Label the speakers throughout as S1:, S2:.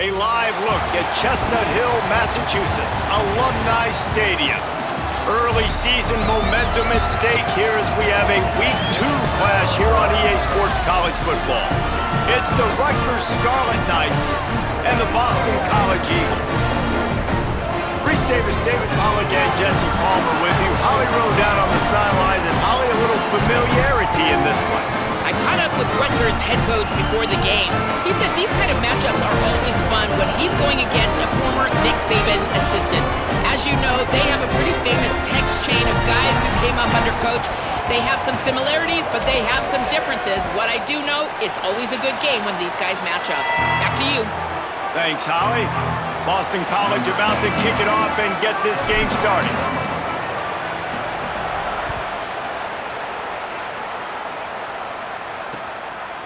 S1: A live look at Chestnut Hill, Massachusetts, Alumni Stadium. Early season momentum at stake here as we have a Week 2 clash here on EA Sports College Football. It's the Rutgers Scarlet Knights and the Boston College Eagles. Reese Davis, David Pollock, and Jesse Palmer with you. Holly Rowe down on the sidelines, and Holly, a little familiarity in this one.
S2: I caught up with Rutgers head coach before the game. He said these kind of matchups are always fun when he's going against a former Nick Saban assistant. As you know, they have a pretty famous text chain of guys who came up under coach. They have some similarities, but they have some differences. What I do know, it's always a good game when these guys match up. Back to you.
S1: Thanks, Holly. Boston College about to kick it off and get this game started.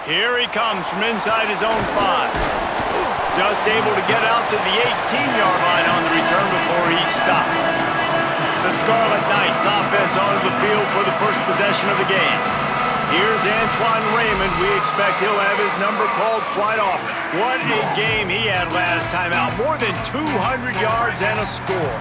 S1: Here he comes from inside his own 5. Just able to get out to the 18-yard line on the return before he stopped. The Scarlet Knights offense onto the field for the first possession of the game. Here's Antoine Raymond. We expect he'll have his number called quite often. What a game he had last time out. More than 200 yards and a score.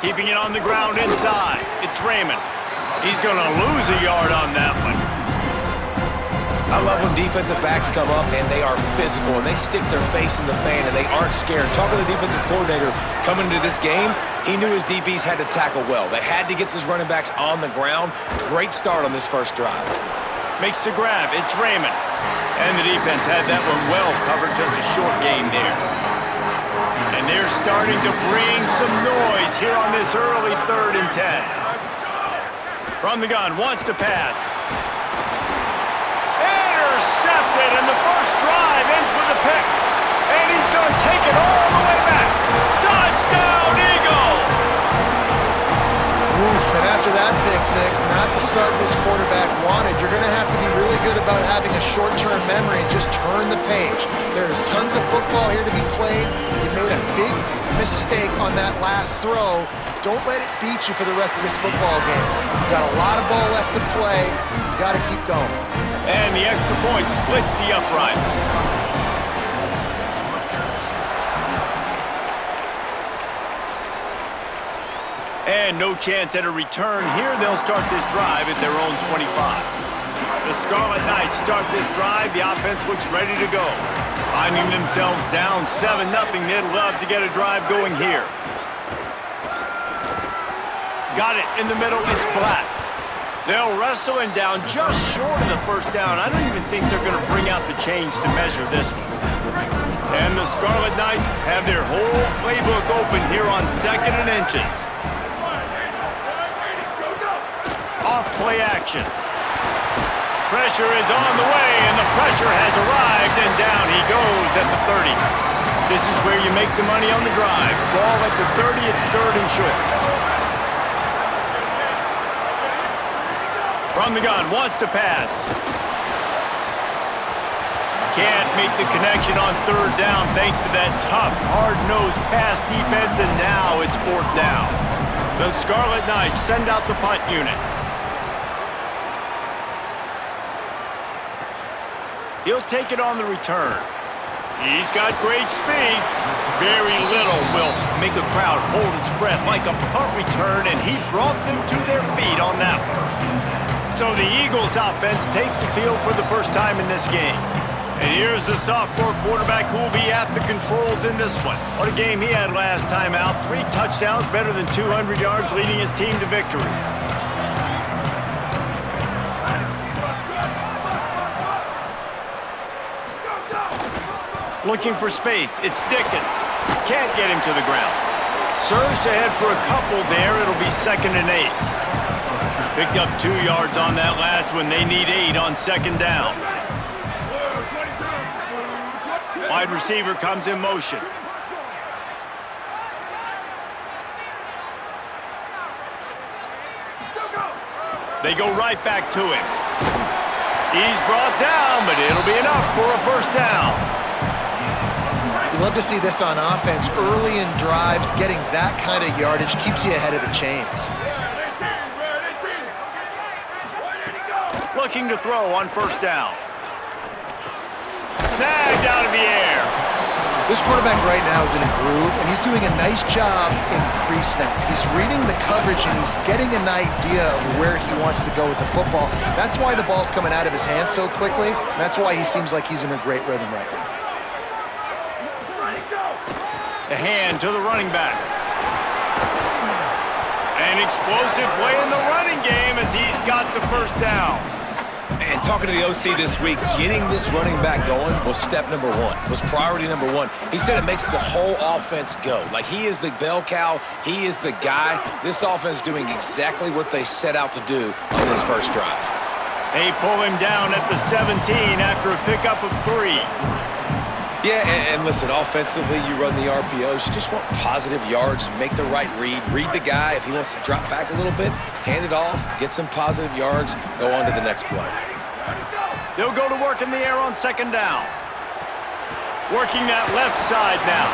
S1: Keeping it on the ground inside. It's Raymond. He's going to lose a yard on that one.
S3: I love when defensive backs come up and they are physical and they stick their face in the fan and they aren't scared. Talking to the defensive coordinator coming into this game, he knew his DBs had to tackle well. They had to get these running backs on the ground. Great start on this first drive.
S1: Makes the grab. It's Raymond. And the defense had that one well covered. Just a short game there. And they're starting to bring some noise here on this early 3rd and 10. From the gun, wants to pass. Intercepted, and the first drive ends with a pick. And he's going to take it all the way back. Touchdown, Eagles!
S4: Oof, and after that pick six, not the start this quarterback wanted. You're going to have to be really good about having a short-term memory and just turn the page. There's tons of football here to be played. You made a big mistake on that last throw. Don't let it beat you for the rest of this football game. You've got a lot of ball left to play. You got to keep going.
S1: And the extra point splits the uprights. And no chance at a return here. They'll start this drive at their own 25. The Scarlet Knights start this drive. The offense looks ready to go. Finding themselves down 7-0. They'd love to get a drive going here. Got it in the middle. It's Black. They'll wrestle him down just short of the first down. I don't even think they're going to bring out the chains to measure this one. And the Scarlet Knights have their whole playbook open here on 2nd and inches. Off play action. Pressure is on the way, and the pressure has arrived, and down he goes at the 30. This is where you make the money on the drive. Ball at the 30, it's 3rd and short. From the gun, wants to pass. Can't make the connection on 3rd down thanks to that tough, hard-nosed pass defense, and now it's 4th down. The Scarlet Knights send out the punt unit. He'll take it on the return. He's got great speed. Very little will make a crowd hold its breath like a punt return, and he brought them to their feet on that one. So the Eagles offense takes the field for the first time in this game. And here's the sophomore quarterback who will be at the controls in this one. What a game he had last time out. 3 touchdowns, better than 200 yards, leading his team to victory. Looking for space. It's Dickens. Can't get him to the ground. Surged ahead for a couple there. It'll be 2nd and 8. Picked up 2 yards on that last one. They need 8 on 2nd down. Wide receiver comes in motion. They go right back to him. He's brought down, but it'll be enough for a 1st down.
S4: You love to see this on offense. Early in drives, getting that kind of yardage keeps you ahead of the chains.
S1: Looking to throw on first down. Snagged out of the air.
S4: This quarterback right now is in a groove, and he's doing a nice job in pre-snap. He's reading the coverage, and he's getting an idea of where he wants to go with the football. That's why the ball's coming out of his hands so quickly, and that's why he seems like he's in a great rhythm right now.
S1: The hand to the running back. An explosive play in the running game as he's got the first down.
S3: And talking to the OC this week, getting this running back going was step number one, was priority number one. He said it makes the whole offense go. Like, he is the bell cow. He is the guy. This offense is doing exactly what they set out to do on this first drive.
S1: They pull him down at the 17 after a pickup of 3.
S3: Yeah, and listen, offensively, you run the RPOs. You just want positive yards, make the right read the guy. If he wants to drop back a little bit, hand it off, get some positive yards, go on to the next play.
S1: They'll go to work in the air on second down. Working that left side now.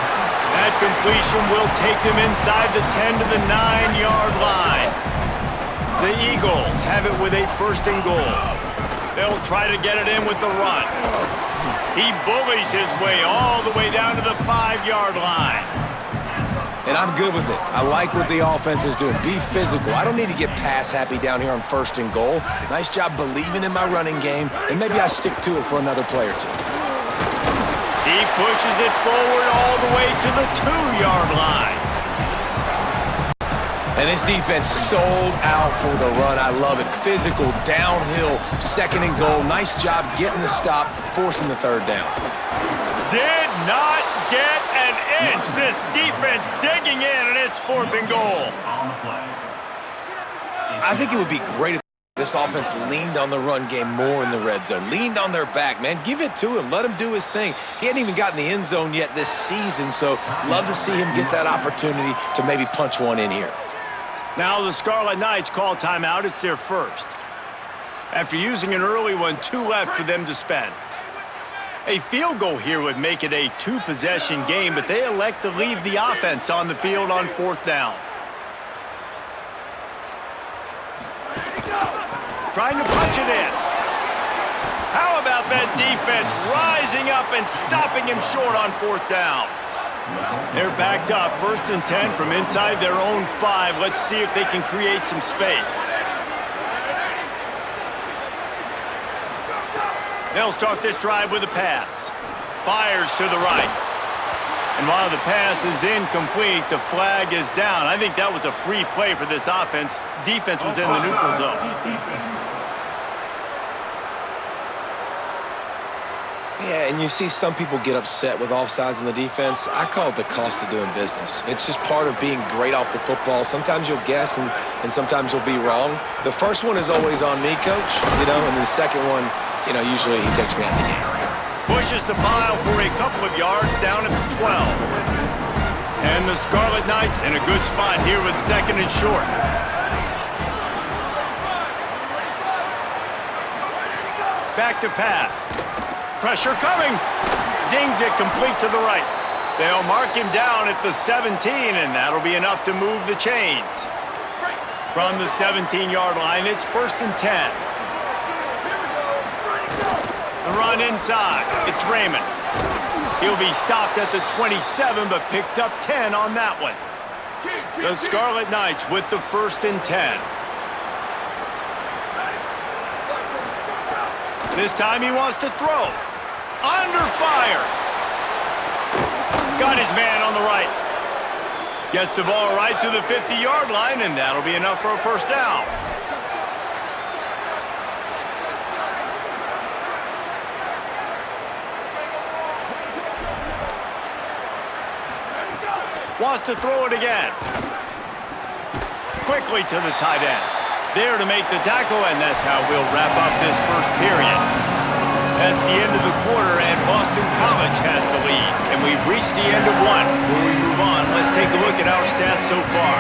S1: That completion will take them inside the 10 to the 9-yard line. The Eagles have it with a first and goal. They'll try to get it in with the run. He bullies his way all the way down to the 5-yard line.
S3: And I'm good with it. I like what the offense is doing. Be physical. I don't need to get pass happy down here on first and goal. Nice job believing in my running game, and maybe I stick to it for another play or two.
S1: He pushes it forward all the way to the 2-yard line.
S3: And this defense sold out for the run. I love it. Physical, downhill, second and goal. Nice job getting the stop, forcing the third down.
S1: Did not get an inch. This defense digging in, and it's fourth and goal.
S3: I think it would be great if this offense leaned on the run game more in the red zone. Leaned on their back, man. Give it to him. Let him do his thing. He hadn't even gotten the end zone yet this season, so love to see him get that opportunity to maybe punch one in here.
S1: Now the Scarlet Knights call timeout. It's their first. After using an early one, 2 left for them to spend. A field goal here would make it a 2-possession game, but they elect to leave the offense on the field on fourth down. Trying to punch it in. How about that defense rising up and stopping him short on fourth down? They're backed up, first and 10 from inside their own 5. Let's see if they can create some space. They'll start this drive with a pass. Fires to the right. And while the pass is incomplete, the flag is down. I think that was a free play for this offense. Defense was in the neutral zone.
S3: Yeah, and you see some people get upset with offsides in the defense. I call it the cost of doing business. It's just part of being great off the football. Sometimes you'll guess and sometimes you'll be wrong. The first one is always on me, coach, and the second one, usually he takes me out of the game.
S1: Pushes the pile for a couple of yards down at the 12. And the Scarlet Knights in a good spot here with second and short. Back to pass. Pressure coming. Zings it complete to the right. They'll mark him down at the 17, and that'll be enough to move the chains. From the 17-yard line, it's first and 10. The run inside. It's Raymond. He'll be stopped at the 27, but picks up 10 on that one. The Scarlet Knights with the first and 10. This time he wants to throw. Under fire. Got his man on the right. Gets the ball right to the 50-yard line, and that'll be enough for a first down. Wants to throw it again. Quickly to the tight end. There to make the tackle, and that's how we'll wrap up this first period. That's the end of the quarter, and Boston College has the lead. And we've reached the end of one. Before we move on, let's take a look at our stats so far.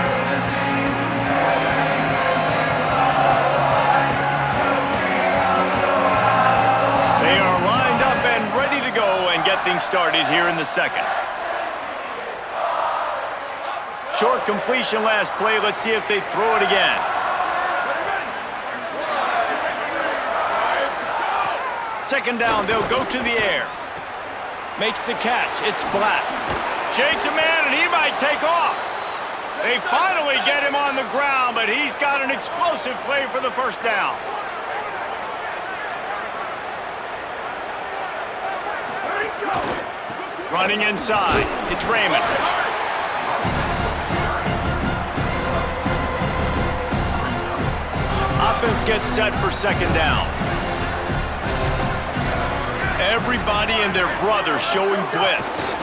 S1: They are lined up and ready to go and get things started here in the second. short completion last play. Let's see if they throw it again. Second down, they'll go to the air. Makes the catch. It's Black. Shakes a man, and he might take off. They finally get him on the ground, but he's got an explosive play for the first down. Running inside, it's Raymond. Offense gets set for second down. Everybody and their brother showing blitz.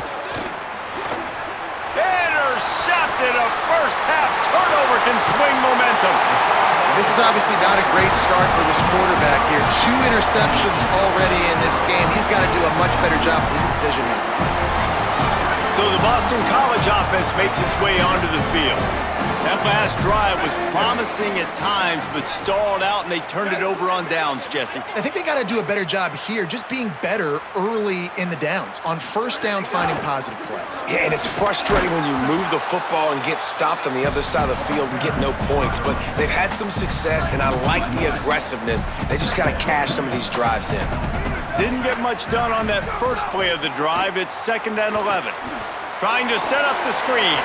S1: Intercepted. A first-half turnover can swing momentum.
S4: This is obviously not a great start for this quarterback here. 2 interceptions already in this game. He's got to do a much better job with his decision-making.
S1: So the Boston College offense makes its way onto the field. That last drive was promising at times, but stalled out, and they turned it over on downs, Jesse.
S4: I think they got to do a better job here, just being better early in the downs. On first down, finding positive plays.
S3: Yeah, and it's frustrating when you move the football and get stopped on the other side of the field and get no points. But they've had some success, and I like the aggressiveness. They just got to cash some of these drives in.
S1: Didn't get much done on that first play of the drive. It's 2nd and 11. Trying to set up the screen.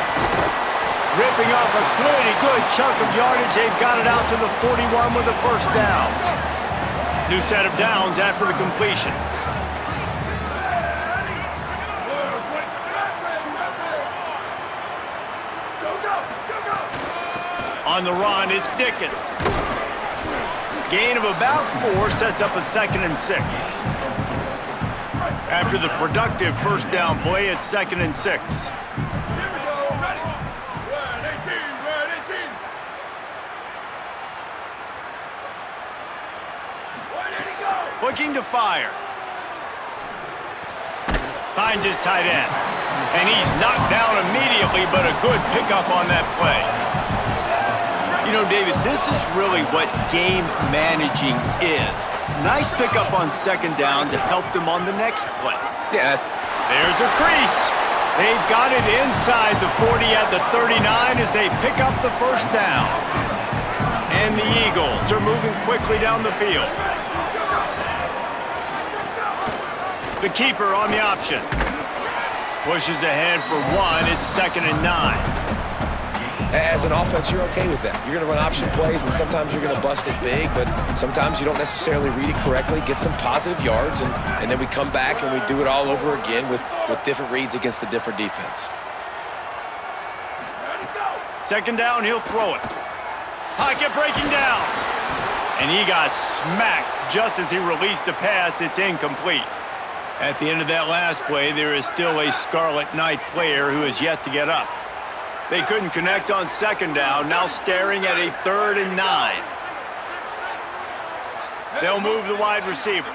S1: Ripping off a pretty good chunk of yardage. They've got it out to the 41 with a first down. New set of downs after the completion. On the run, it's Dickens. Gain of about 4 sets up a 2nd and 6. After the productive first down play, it's 2nd and 6. Looking to fire. Finds his tight end. And he's knocked down immediately, but a good pickup on that play. You know, David, this is really what game managing is. Nice pickup on second down to help them on the next play.
S3: Yeah.
S1: There's a crease. They've got it inside the 40 at the 39 as they pick up the first down. And the Eagles are moving quickly down the field. The keeper on the option. Pushes ahead for 1. It's 2nd and 9.
S3: As an offense, you're okay with that. You're going to run option plays, and sometimes you're going to bust it big, but sometimes you don't necessarily read it correctly, get some positive yards, and then we come back and we do it all over again with different reads against the different defense.
S1: Second down, he'll throw it. Pocket breaking down. And he got smacked just as he released the pass. It's incomplete. At the end of that last play, there is still a Scarlet Knight player who is yet to get up. They couldn't connect on second down, now staring at a 3rd and 9. They'll move the wide receiver.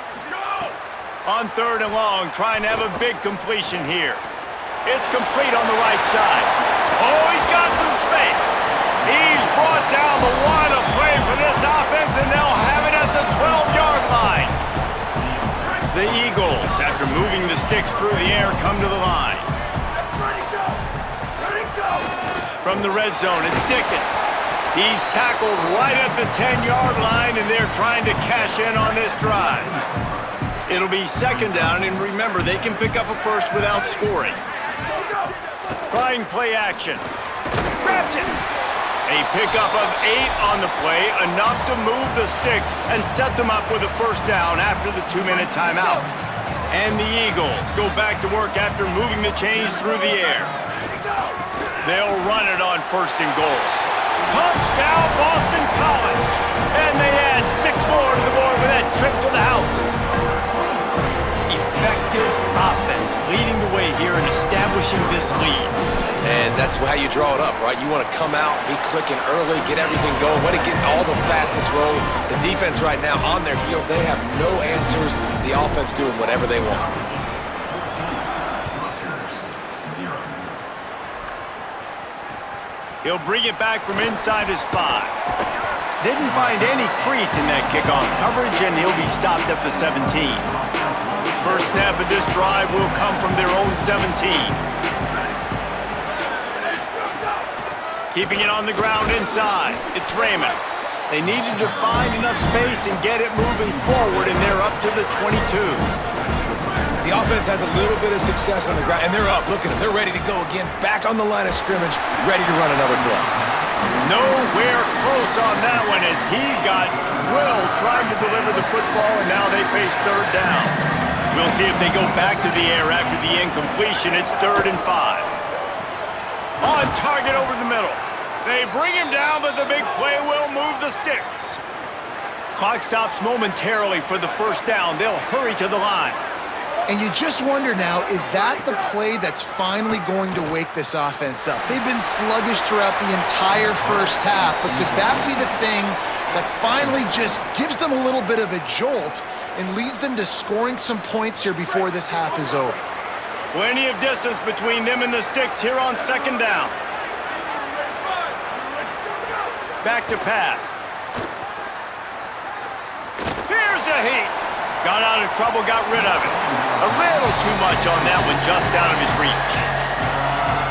S1: On 3rd and long, trying to have a big completion here. It's complete on the right side. Oh, he's got some space. He's brought down the line of play for this offense, and they'll have it at the 12-yard line. The Eagles, after moving the sticks through the air, come to the line. From the red zone, it's Dickens. He's tackled right at the 10-yard line, and they're trying to cash in on this drive. It'll be second down, and remember, they can pick up a first without scoring. Trying play action. Grabs it. A pickup of 8 on the play, enough to move the sticks and set them up with a first down after the 2-minute timeout. And the Eagles go back to work after moving the chains through the air. They'll run it on 1st and goal. Touchdown, Boston College! And they add 6 more to the board with that trip to the house. Effective offense leading the way here and establishing this lead.
S3: And that's how you draw it up, right? You want to come out, be clicking early, get everything going, want to get all the facets rolling. The defense right now on their heels, they have no answers. The offense doing whatever they want.
S1: He'll bring it back from inside his 5. Didn't find any crease in that kickoff coverage, and he'll be stopped at the 17. First snap of this drive will come from their own 17. Keeping it on the ground inside. It's Raymond. They needed to find enough space and get it moving forward, and they're up to the 22.
S3: The offense has a little bit of success on the ground, and they're up. Look at them. They're ready to go again. Back on the line of scrimmage, ready to run another play.
S1: Nowhere close on that one as he got drilled trying to deliver the football, and now they face third down. We'll see if they go back to the air after the incompletion. It's 3rd and 5. On target over the middle. They bring him down, but the big play will move the sticks. Clock stops momentarily for the first down. They'll hurry to the line.
S4: And you just wonder now, is that the play that's finally going to wake this offense up? They've been sluggish throughout the entire first half, but could that be the thing that finally just gives them a little bit of a jolt and leads them to scoring some points here before this half is over?
S1: Plenty of distance between them and the sticks here on 2nd down. Back to pass. Here's a heat. Got out of trouble, got rid of it. A little too much on that one, just out of his reach.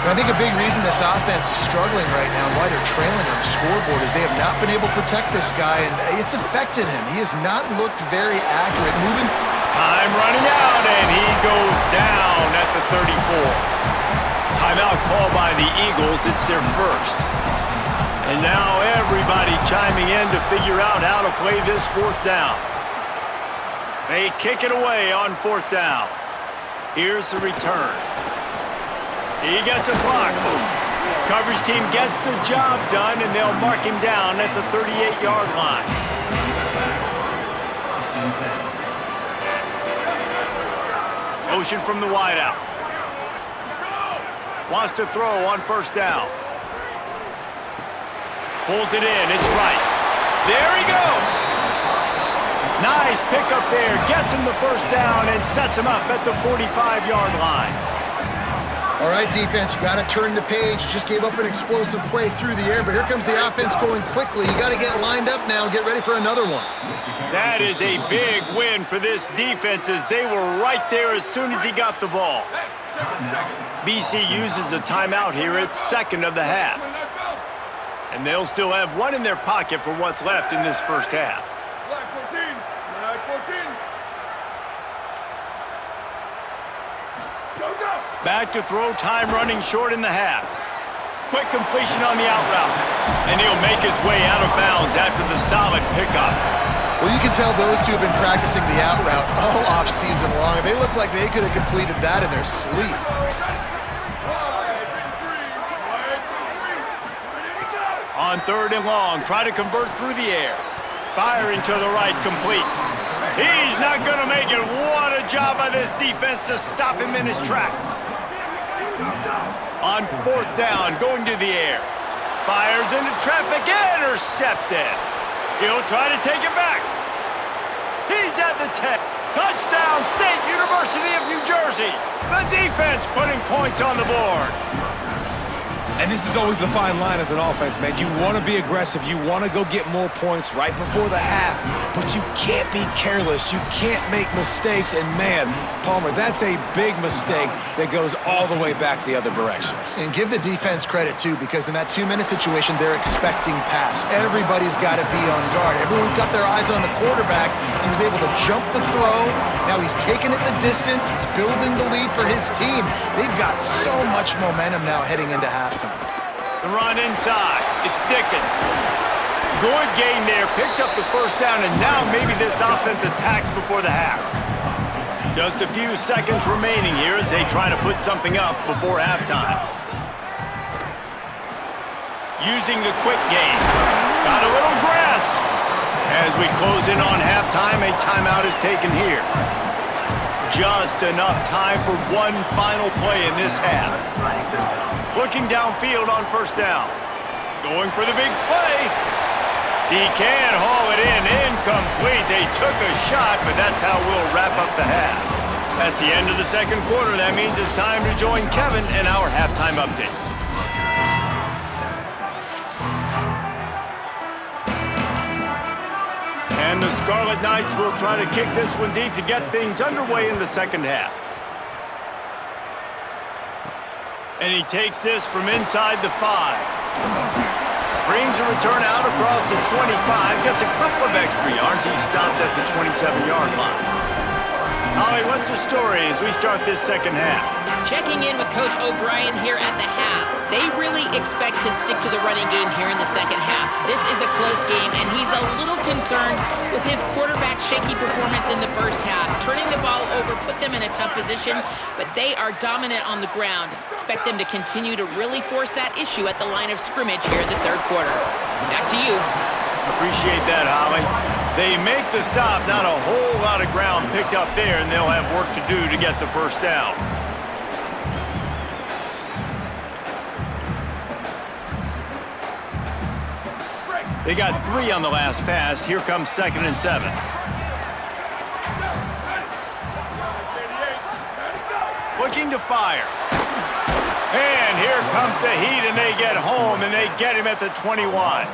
S4: And I think a big reason this offense is struggling right now and why they're trailing on the scoreboard is they have not been able to protect this guy, and it's affected him. He has not looked very accurate. Moving.
S1: Time running out, and he goes down at the 34. Timeout called by the Eagles. It's their first. And now everybody chiming in to figure out how to play this 4th down. They kick it away on 4th down. Here's the return. He gets a block. Coverage team gets the job done, and they'll mark him down at the 38-yard line. Motion from the wideout. Wants to throw on 1st down. Pulls it in. It's right. There he goes. Nice pickup there. Gets him the 1st down and sets him up at the 45-yard line.
S4: All right, defense, you got to turn the page. Just gave up an explosive play through the air, but here comes the offense going quickly. You got to get lined up now and get ready for another one.
S1: That is a big win for this defense as they were right there as soon as he got the ball. BC uses a timeout here at 2nd of the half. And they'll still have one in their pocket for what's left in this first half. Back to throw, time running short in the half. Quick completion on the out route. And he'll make his way out of bounds after the solid pickup.
S4: Well, you can tell those two have been practicing the out route all off-season long. They look like they could have completed that in their sleep.
S1: On 3rd and long, try to convert through the air. Firing to the right, complete. He's not going to make it. What a job by this defense to stop him in his tracks. On 4th down, going to the air. Fires into traffic, intercepted. He'll try to take it back. He's at the 10. Touchdown, State University of New Jersey. The defense putting points on the board.
S3: And this is always the fine line as an offense, man. You want to be aggressive. You want to go get more points right before the half, but you can't be careless. You can't make mistakes. And, man, Palmer, that's a big mistake that goes all the way back the other direction.
S4: And give the defense credit, too, because in that 2-minute situation, they're expecting pass. Everybody's got to be on guard. Everyone's got their eyes on the quarterback. He was able to jump the throw. Now he's taking it the distance. He's building the lead for his team. They've got so much momentum now heading into halftime.
S1: The run inside. It's Dickens. Good gain there. Picks up the 1st down, and now maybe this offense attacks before the half. Just a few seconds remaining here as they try to put something up before halftime. Using the quick game. Got a little grass. As we close in on halftime, a timeout is taken here. Just enough time for one final play in this half. Looking downfield on 1st down. Going for the big play. He can haul it in. Incomplete. They took a shot, but that's how we'll wrap up the half. That's the end of the 2nd quarter. That means it's time to join Kevin in our halftime update. And the Scarlet Knights will try to kick this one deep to get things underway in the 2nd half. And he takes this from inside the 5. Brings a return out across the 25, gets a couple of extra yards. He's stopped at the 27-yard line. Holly, what's the story as we start this second half?
S2: Checking in with Coach O'Brien here at the half. They really expect to stick to the running game here in the second half. This is a close game, and he's a little concerned with his quarterback's shaky performance in the first half. Turning the ball over put them in a tough position, but they are dominant on the ground. Expect them to continue to really force that issue at the line of scrimmage here in the third quarter. Back to you.
S1: Appreciate that, Holly. They make the stop, not a whole lot of ground picked up there, and they'll have work to do to get the first down. They got 3 on the last pass. Here comes 2nd and 7. Looking to fire. And here comes the heat, and they get home, and they get him at the 21.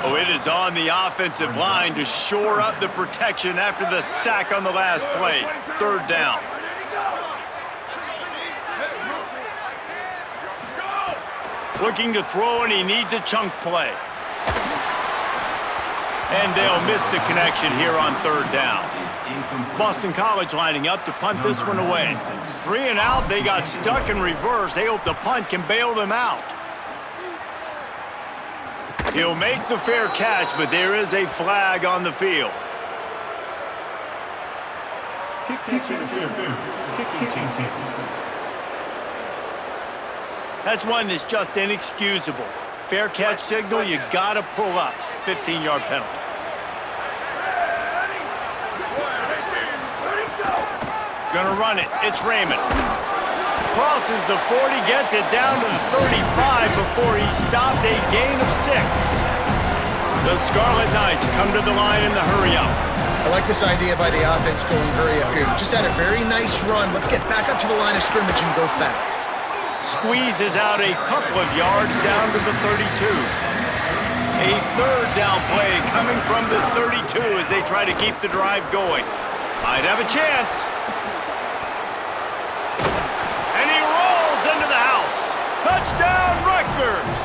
S1: Oh, it is on the offensive line to shore up the protection after the sack on the last play. 3rd down. Looking to throw, and he needs a chunk play. And they'll miss the connection here on 3rd down. Boston College lining up to punt this one away. 3 and out, they got stuck in reverse. They hope the punt can bail them out. He'll make the fair catch, but there is a flag on the field. That's one that's just inexcusable. Fair catch signal, you gotta pull up. 15-yard penalty. Gonna run it. It's Raymond. Crosses the 40, gets it down to the 35 before he stopped, a gain of 6. The Scarlet Knights come to the line in the hurry-up.
S4: I like this idea by the offense going hurry up here. You just had a very nice run. Let's get back up to the line of scrimmage and go fast.
S1: Squeezes out a couple of yards down to the 32. A 3rd down play coming from the 32 as they try to keep the drive going. Might have a chance. And he rolls into the house. Touchdown, Rutgers!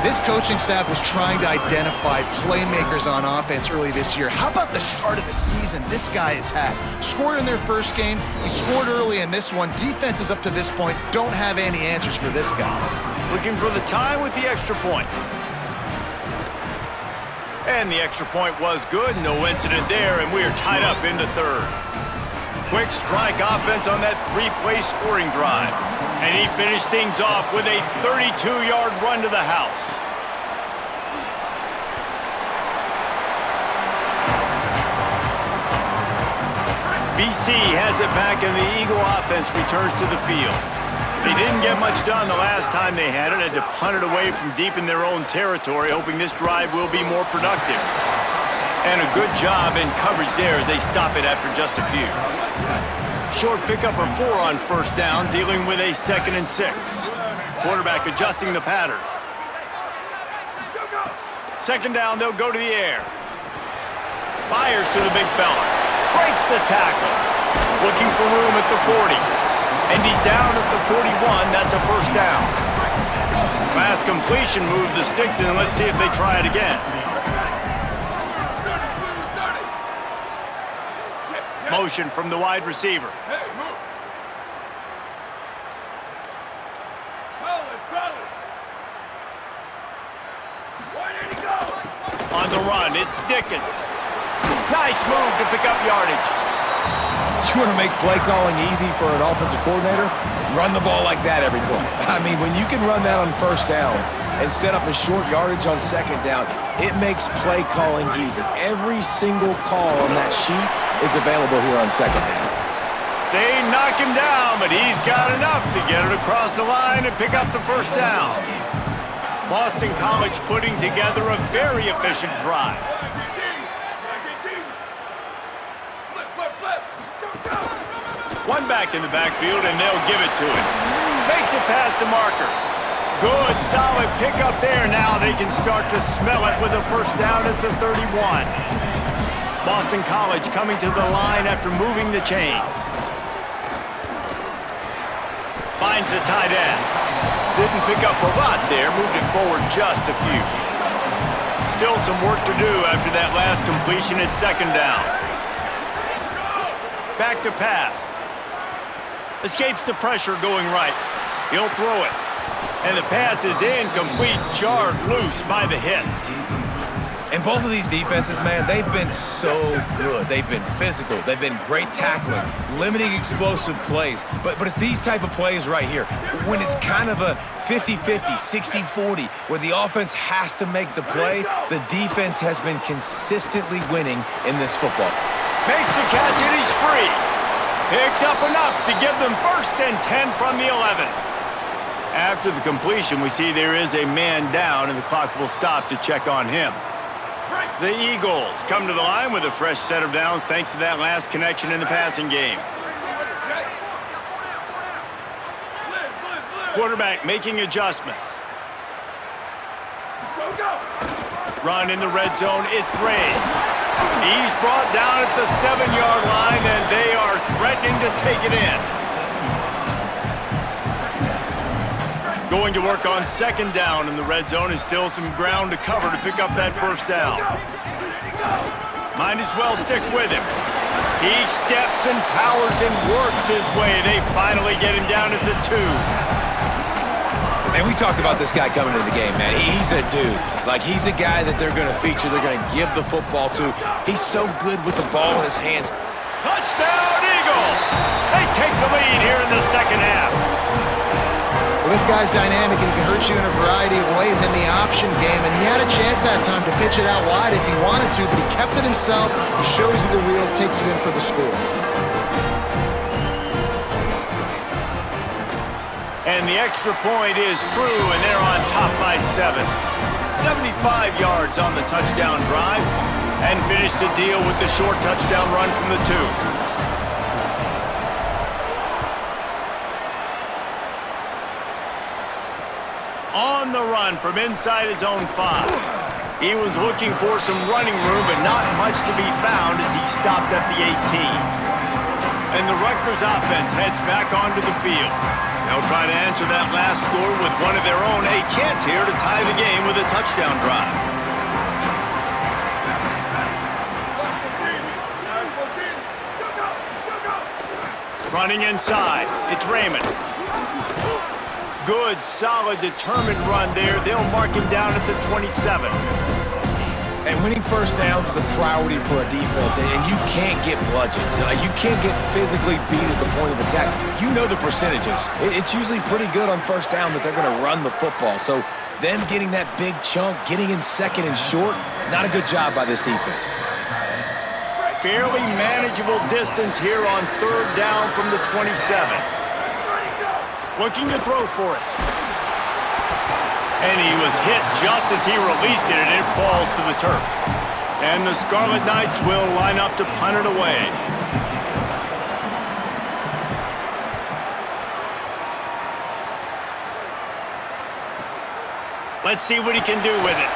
S4: This coaching staff was trying to identify playmakers on offense early this year. How about the start of the season this guy has had? Scored in their first game. He scored early in this one. Defenses up to this point don't have any answers for this guy.
S1: Looking for the tie with the extra point. And the extra point was good. No incident there, and we are tied up in the 3rd. Quick strike offense on that 3-play scoring drive. And he finished things off with a 32-yard run to the house. BC has it back, and the Eagle offense returns to the field. They didn't get much done the last time they had it. Had to punt it away from deep in their own territory, hoping this drive will be more productive. And a good job in coverage there as they stop it after just a few. Short pickup of 4 on 1st down, dealing with a 2nd and 6. Quarterback adjusting the pattern. 2nd down, they'll go to the air. Fires to the big fella. Breaks the tackle. Looking for room at the 40. And he's down at the 41. That's a 1st down. Fast completion, move the sticks in. Let's see if they try it again. Motion from the wide receiver. On the run, it's Dickens. Nice move to pick up yardage.
S3: You want to make play calling easy for an offensive coordinator? Run the ball like that every play. I mean, when you can run that on 1st down and set up a short yardage on 2nd down, it makes play calling easy. Every single call on that sheet is available here on 2nd down.
S1: They knock him down, but he's got enough to get it across the line and pick up the 1st down. Boston College putting together a very efficient drive. One back in the backfield, and they'll give it to him. Makes it past the marker. Good, solid pickup there. Now they can start to smell it with a 1st down at the 31. Boston College coming to the line after moving the chains. Finds the tight end. Didn't pick up a lot there, moved it forward just a few. Still some work to do after that last completion at second down. Back to pass. Escapes the pressure going right. He'll throw it. And the pass is incomplete, jarred loose by the hit.
S3: And both of these defenses, man, they've been so good. They've been physical. They've been great tackling, limiting explosive plays. But it's these type of plays right here, when it's kind of a 50-50, 60-40, where the offense has to make the play, the defense has been consistently winning in this football.
S1: Makes the catch and he's free. Picks up enough to give them 1st and 10 from the 11. After the completion, we see there is a man down, and the clock will stop to check on him. The Eagles come to the line with a fresh set of downs thanks to that last connection in the passing game. Quarterback making adjustments. Run in the red zone, it's Gray. He's brought down at the 7-yard line, and they are threatening to take it in. Going to work on 2nd down in the red zone, and still some ground to cover to pick up that 1st down. Might as well stick with him. He steps and powers and works his way. They finally get him down at the 2.
S3: And we talked about this guy coming into the game, man. He's a dude. Like, he's a guy that they're going to feature, they're going to give the football to. He's so good with the ball in his hands.
S1: Touchdown, Eagles! They take the lead here in the 2nd half.
S4: Well, this guy's dynamic, and he can hurt you in a variety of ways in the option game, and he had a chance that time to pitch it out wide if he wanted to, but he kept it himself. He shows you the wheels, takes it in for the score.
S1: And the extra point is true, and they're on top by 7. 75 yards on the touchdown drive, and finish the deal with the short touchdown run from the 2. On the run from inside his own 5. He was looking for some running room, but not much to be found as he stopped at the 18. And the Rutgers offense heads back onto the field. They'll try to answer that last score with one of their own. A chance here to tie the game with a touchdown drive. Running inside, it's Raymond. Good, solid, determined run there. They'll mark him down at the 27.
S3: And winning 1st downs is a priority for a defense, and you can't get bludgeoned. You can't get physically beat at the point of attack. You know the percentages. It's usually pretty good on 1st down that they're going to run the football. So them getting that big chunk, getting in 2nd and short, not a good job by this defense.
S1: Fairly manageable distance here on 3rd down from the 27. Looking to throw for it. And he was hit just as he released it, and it falls to the turf. And the Scarlet Knights will line up to punt it away. Let's see what he can do with it.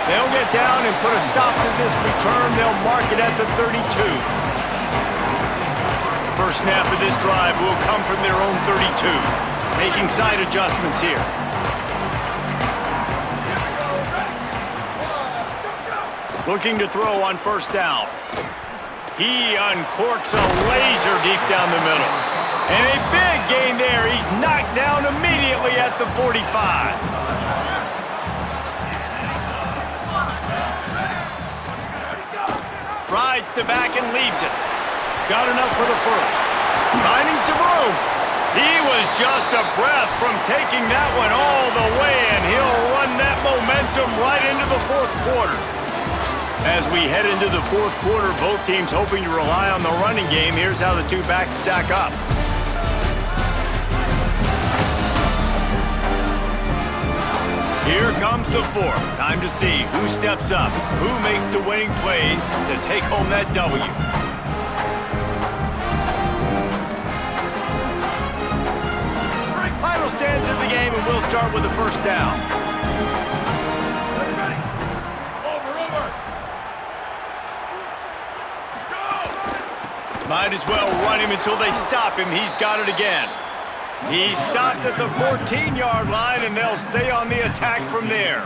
S1: They'll get down and put a stop to this return. They'll mark it at the 32. First snap of this drive will come from their own 32. Making side adjustments here. Looking to throw on 1st down. He uncorks a laser deep down the middle. And a big gain there. He's knocked down immediately at the 45. Rides to back and leaves it. Got enough for the 1st. Finding some room. He was just a breath from taking that one all the way, and he'll run that momentum right into the 4th quarter. As we head into the 4th quarter, both teams hoping to rely on the running game. Here's how the 2 backs stack up. Here comes the 4th. Time to see who steps up, who makes the winning plays to take home that W. Final stands of the game, and we'll start with the 1st down.
S5: Ready. Over. Go!
S1: Might as well run him until they stop him. He's got it again. He stopped at the 14-yard line, and they'll stay on the attack from there.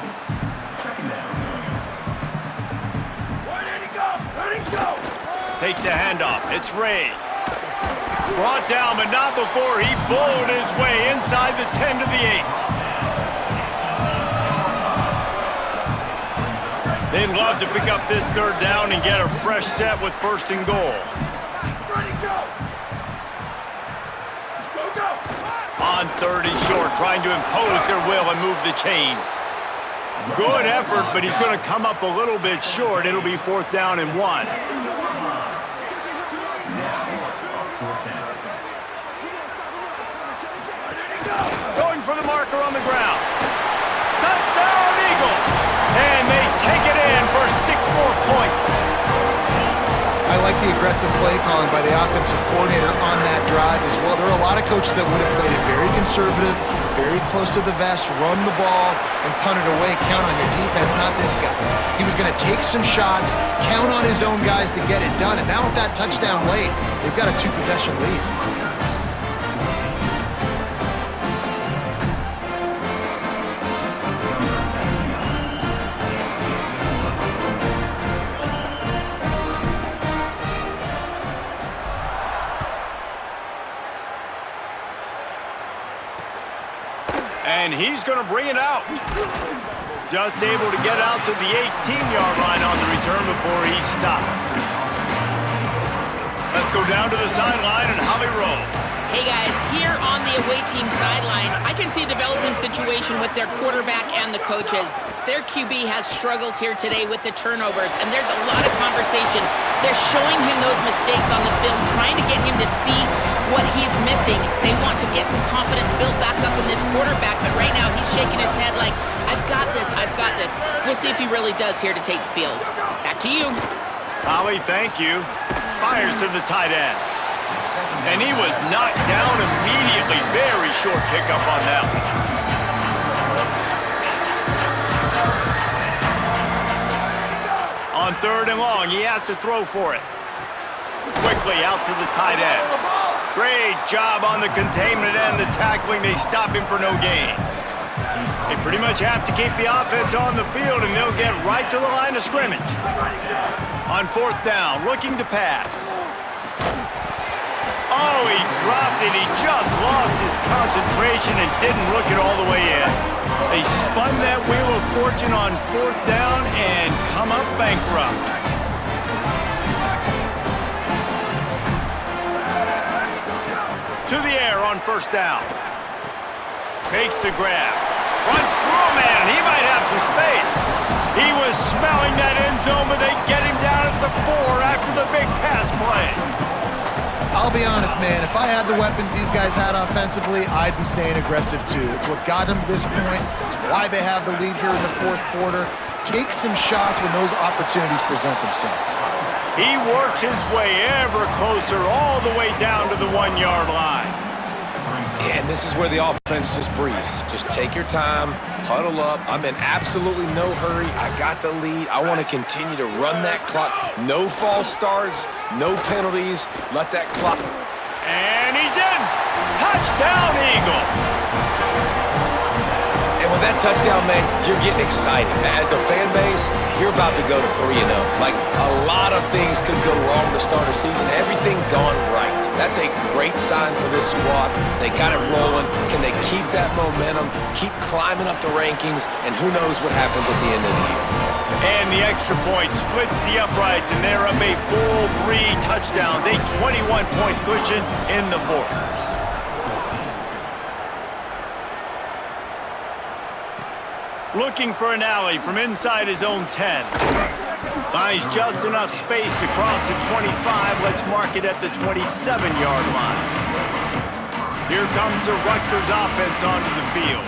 S5: Where did he go? Where did he go?
S1: Takes the handoff. It's Ray. Brought down, but not before he bowled his way inside the 10 to the 8. They'd love to pick up this third down and get a fresh set with 1st and goal.
S5: Ready, go! Go!
S1: On 3rd and short, trying to impose their will and move the chains. Good effort, but he's going to come up a little bit short. It'll be 4th down and 1. Going for the marker on the ground. Touchdown, Eagles! And they take it in for 6 more points.
S4: I like the aggressive play calling by the offensive coordinator on that drive as well. There are a lot of coaches that would have played it very conservative, very close to the vest, run the ball, and punt it away. Count on your defense, not this guy. He was going to take some shots, count on his own guys to get it done. And now with that touchdown late, they've got a 2-possession lead.
S1: And he's going to bring it out. Just able to get out to the 18-yard line on the return before he stopped. Let's go down to the sideline and Holly roll.
S2: Hey guys, here on the away team sideline, I can see a developing situation with their quarterback and the coaches. Their QB has struggled here today with the turnovers, and there's a lot of conversation. They're showing him those mistakes on the film, trying to get him to see what he's missing. They want to get some confidence built back up in this quarterback, but right now he's shaking his head like, I've got this, I've got this. We'll see if he really does here to take the field. Back to you.
S1: Holly, thank you. Fires to the tight end. And he was knocked down immediately. Very short pickup on that one. On 3rd and long, he has to throw for it. Quickly out to the tight end. Great job on the containment and the tackling. They stop him for no gain. They pretty much have to keep the offense on the field, and they'll get right to the line of scrimmage. On 4th down, looking to pass. Oh, he dropped it. He just lost his concentration and didn't look it all the way in. They spun that wheel of fortune on 4th down and come up bankrupt. To the air on 1st down. Makes the grab. Runs through a man. He might have some space. He was smelling that end zone, but they get him down at the 4 after the big pass play.
S4: I'll be honest, man, if I had the weapons these guys had offensively, I'd be staying aggressive too. It's what got them to this point. It's why they have the lead here in the 4th quarter. Take some shots when those opportunities present themselves.
S1: He works his way ever closer all the way down to the 1-yard line.
S3: And this is where the offense just breathes. Just take your time, huddle up. I'm in absolutely no hurry. I got the lead. I want to continue to run that clock. No false starts, no penalties. Let that clock.
S1: And he's in. Touchdown, Eagles.
S3: And with that touchdown, man, you're getting excited. As a fan base, you're about to go to 3-0. Like, a lot of things could go wrong to start a season. Everything gone right. That's a great sign for this squad. They got it rolling. Can they keep that momentum, keep climbing up the rankings, and who knows what happens at the end of the year.
S1: And the extra point splits the uprights, and they're up a full 3 touchdowns, a 21-point cushion in the 4th. Looking for an alley from inside his own 10. Finds just enough space to cross the 25. Let's mark it at the 27-yard line. Here comes the Rutgers offense onto the field.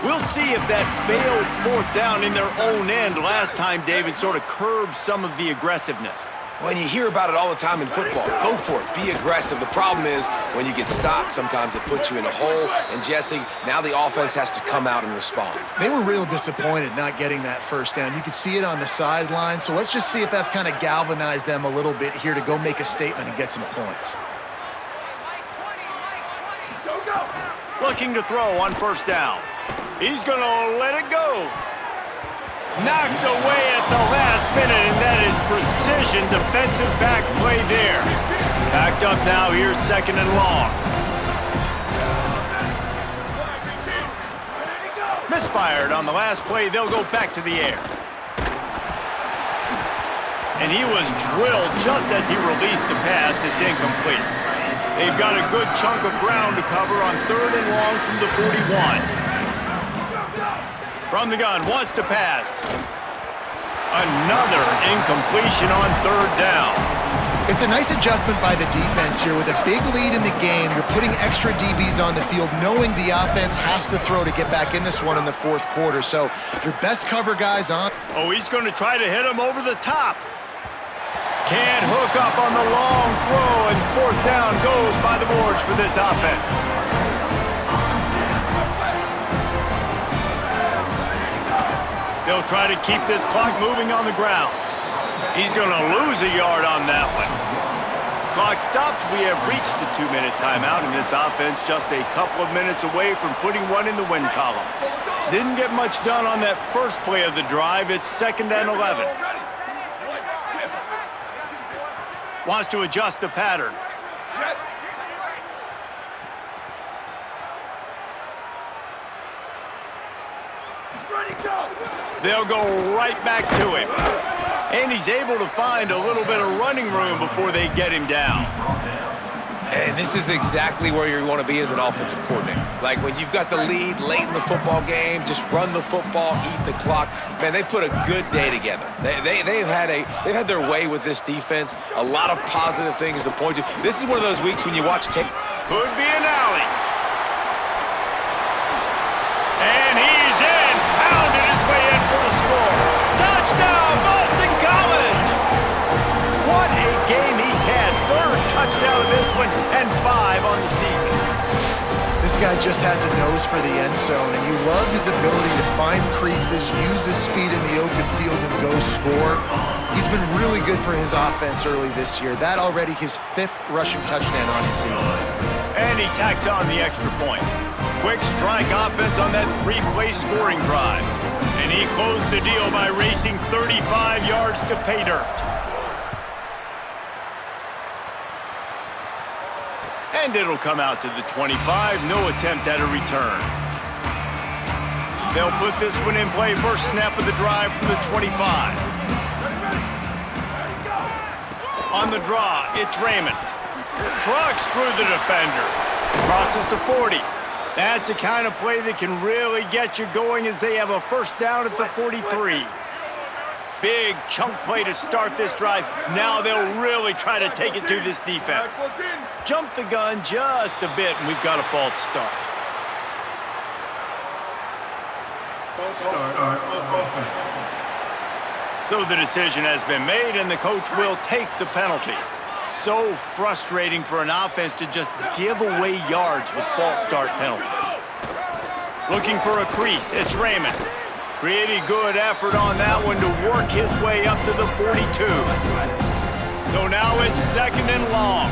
S1: We'll see if that failed 4th down in their own end last time, David, sort of curbed some of the aggressiveness.
S3: When you hear about it all the time in football, go for it, be aggressive. The problem is when you get stopped, sometimes it puts you in a hole. And Jesse, now the offense has to come out and respond.
S4: They were real disappointed not getting that 1st down. You could see it on the sideline. So let's just see if that's kind of galvanized them a little bit here to go make a statement and get some points.
S5: Go, go!
S1: Looking to throw on first down. He's going to let it go. Knocked away at the last minute, and that is precision defensive back play there. Backed up now, here's second and long. Misfired on the last play, they'll go back to the air. And he was drilled just as he released the pass. It's incomplete. They've got a good chunk of ground to cover on third and long from the 41. From the gun, wants to pass. Another incompletion on third down.
S4: It's a nice adjustment by the defense here. With a big lead in the game, you're putting extra DBs on the field, knowing the offense has to throw to get back in this one in the fourth quarter. So your best cover guys on.
S1: Oh, he's going to try to hit him over the top. Can't hook up on the long throw, and fourth down goes by the boards for this offense. They'll try to keep this clock moving on the ground. He's going to lose a yard on that one. Clock stops. We have reached the 2-minute timeout, and this offense just a couple of minutes away from putting one in the win column. Didn't get much done on that first play of the drive. It's second and 11. Wants to adjust the pattern. They'll go right back to him. And he's able to find a little bit of running room before they get him down.
S3: And this is exactly where you want to be as an offensive coordinator. Like when you've got the lead late in the football game, just run the football, eat the clock. Man, they've put a good day together. They've had their way with this defense. A lot of positive things to point to. This is one of those weeks when you watch tape.
S1: Could be an alley. And he's in. Pounded his way in for the score. Touchdown, Boston College! What a game he's had. Third touchdown of this one and 5 on the season.
S4: This guy just has a nose for the end zone, and you love his ability to find creases, use his speed in the open field, and go score. He's been really good for his offense early this year. That already his 5th rushing touchdown on the season.
S1: And he tacks on the extra point. Quick strike offense on that 3-play scoring drive. And he closed the deal by racing 35 yards to pay dirt. And it'll come out to the 25. No attempt at a return. They'll put this one in play. First snap of the drive from the 25. On the draw, it's Raymond. Trucks through the defender. Crosses to 40. That's the kind of play that can really get you going as they have a first down at the 43. Big chunk play to start this drive. Now they'll really try to take it to this defense. Jump the gun just a bit, and we've got a false start. So the decision has been made, and the coach will take the penalty. So frustrating for an offense to just give away yards with false start penalties. Looking for a crease, it's Raymond. Pretty good effort on that one to work his way up to the 42. So now it's second and long.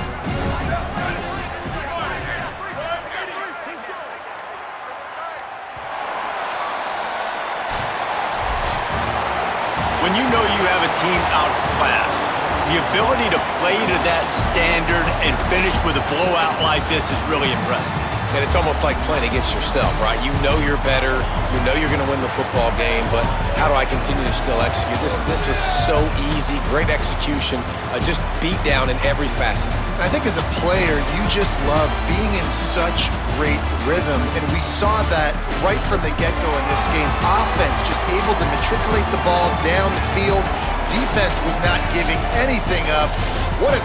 S1: When you know you have a team outclassed, the ability to play to that standard and finish with a blowout like this is really impressive.
S3: And it's almost like playing against yourself, right? You know you're better. You know you're going to win the football game, but how do I continue to still execute? This was so easy, great execution, just beat down in every facet.
S4: I think as a player, you just love being in such great rhythm, and we saw that right from the get-go in this game. Offense just able to matriculate the ball down the field. Defense was not giving anything up. What a